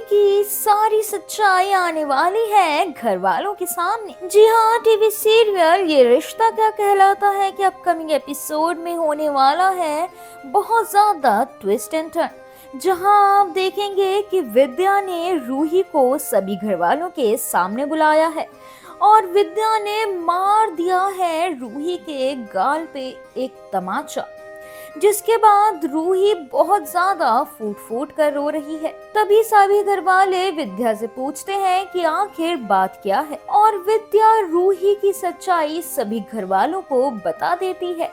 की सारी सच्चाई आने वाली है घर वालों के सामने। जी हाँ, टीवी सीरियल ये रिश्ता क्या कहलाता है कि अपकमिंग एपिसोड में होने वाला है बहुत ज्यादा ट्विस्ट एंड टर्न, जहां आप देखेंगे कि विद्या ने रूही को सभी घर वालों के सामने बुलाया है और विद्या ने मार दिया है रूही के गाल पे एक तमाचा, जिसके बाद रूही बहुत ज्यादा फूट फूट कर रो रही है। तभी सभी घर वाले विद्या से पूछते हैं कि आखिर बात क्या है, और विद्या रूही की सच्चाई सभी घर वालों को बता देती है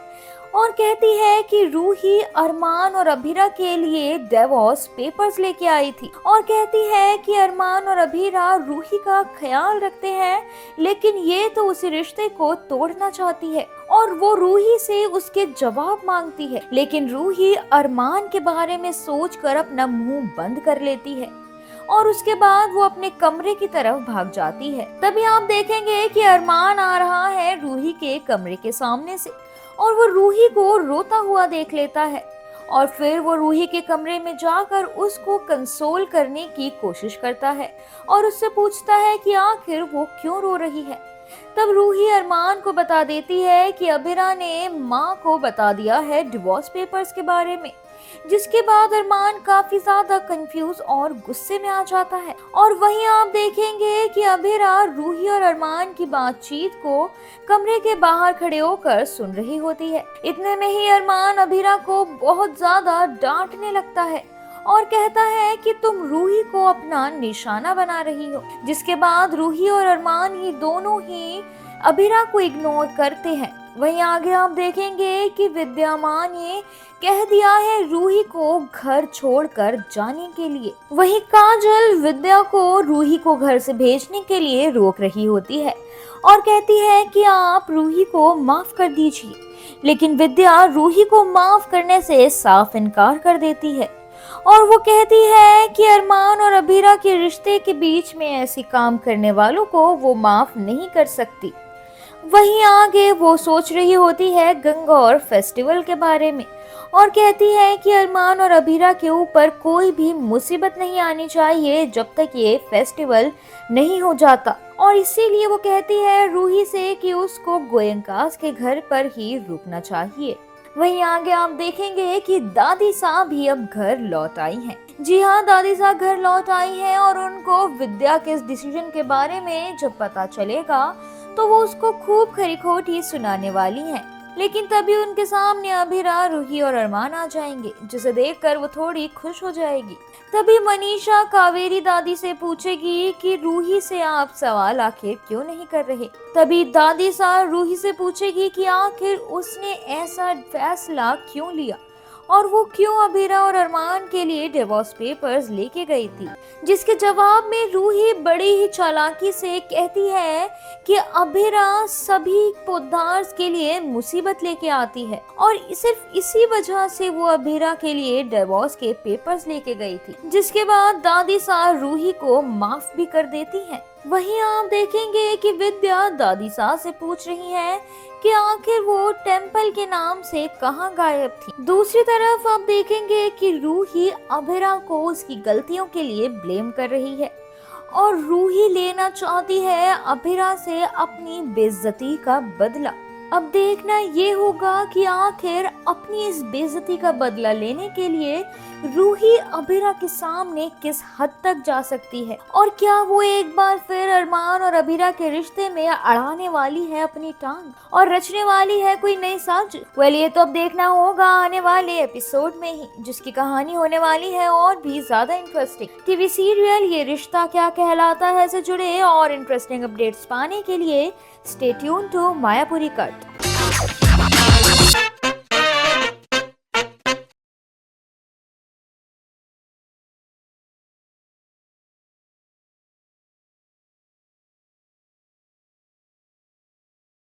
और कहती है कि रूही अरमान और अभीरा के लिए डिवोर्स पेपर्स लेके आई थी, और कहती है कि अरमान और अभीरा रूही का ख्याल रखते हैं, लेकिन ये तो उसी रिश्ते को तोड़ना चाहती है और वो रूही से उसके जवाब मांगती है। लेकिन रूही अरमान के बारे में सोचकर अपना मुंह बंद कर लेती है और उसके बाद वो अपने कमरे की तरफ भाग जाती है। तभी आप देखेंगे कि अरमान आ रहा है रूही के कमरे के सामने से और वो रूही को रोता हुआ देख लेता है और फिर वो रूही के कमरे में जाकर उसको कंसोल करने की कोशिश करता है और उससे पूछता है कि आखिर वो क्यों रो रही है। तब रूही अरमान को बता देती है कि अभीरा ने माँ को बता दिया है डिवोर्स पेपर्स के बारे में, जिसके बाद अरमान काफी ज्यादा कंफ्यूज और गुस्से में आ जाता है। और वहीं आप देखेंगे कि अभीरा रूही और अरमान की बातचीत को कमरे के बाहर खड़े होकर सुन रही होती है। इतने में ही अरमान अभीरा को बहुत ज्यादा डांटने लगता है और कहता है कि तुम रूही को अपना निशाना बना रही हो, जिसके बाद रूही और अरमान ये दोनों ही अभीरा को इग्नोर करते हैं। वहीं आगे आप देखेंगे कि विद्या माँ ने कह दिया है रूही को घर छोड़कर जाने के लिए। वहीं काजल विद्या को रूही को घर से भेजने के लिए रोक रही होती है और कहती है कि आप रूही को माफ कर दीजिए, लेकिन विद्या रूही को माफ करने से साफ इनकार कर देती है और वो कहती है कि अरमान और अभीरा के रिश्ते के बीच में ऐसी काम करने वालों को वो माफ नहीं कर सकती। वहीं आगे वो सोच रही होती है गंगौर फेस्टिवल के बारे में और कहती है कि अरमान और अभीरा के ऊपर कोई भी मुसीबत नहीं आनी चाहिए जब तक ये फेस्टिवल नहीं हो जाता, और इसीलिए वो कहती है रूही से कि उसको गोयंकास के घर पर ही रुकना चाहिए। वहीं आगे आप देखेंगे कि दादी साहब भी अब घर लौट आई हैं। जी हाँ, दादी साहब घर लौट आई हैं और उनको विद्या के इस डिसीजन के बारे में जब पता चलेगा तो वो उसको खूब खरी खोटी सुनाने वाली हैं। लेकिन तभी उनके सामने अभीरा, रूही और अरमान आ जाएंगे, जिसे देखकर वो थोड़ी खुश हो जाएगी। तभी मनीषा कावेरी दादी से पूछेगी कि रूही से आप सवाल आखिर क्यों नहीं कर रहे। तभी दादी साहब रूही से पूछेगी कि आखिर उसने ऐसा फैसला क्यों लिया और वो क्यों अभीरा और अरमान के लिए डिवोर्स पेपर्स लेके गई थी, जिसके जवाब में रूही बड़ी ही चालाकी से कहती है कि अभीरा सभी पोद्दार्स के लिए मुसीबत लेके आती है और सिर्फ इसी वजह से वो अभीरा के लिए डिवोर्स के पेपर्स लेके गई थी, जिसके बाद दादी साहब रूही को माफ भी कर देती हैं। वहीं आप देखेंगे कि विद्या दादी साहब से पूछ रही है कि आखिर वो टेम्पल के नाम से कहाँ गायब थी। दूसरी तरफ आप देखेंगे कि रूही अभीरा को उसकी गलतियों के लिए ब्लेम कर रही है और रूही लेना चाहती है अभीरा से अपनी बेइज्जती का बदला। अब देखना ये होगा कि आखिर अपनी इस बेइज्जती का बदला लेने के लिए रूही अभीरा के सामने किस हद तक जा सकती है और क्या वो एक बार फिर अरमान और अभीरा के रिश्ते में अड़ाने वाली है अपनी टांग और रचने वाली है कोई नई साजिश। ये तो अब देखना होगा आने वाले एपिसोड में ही, जिसकी कहानी होने वाली है और भी ज्यादा इंटरेस्टिंग। टीवी सीरियल ये रिश्ता क्या कहलाता है से जुड़े और इंटरेस्टिंग अपडेट्स पाने के लिए stay tune to Mayapuri cut.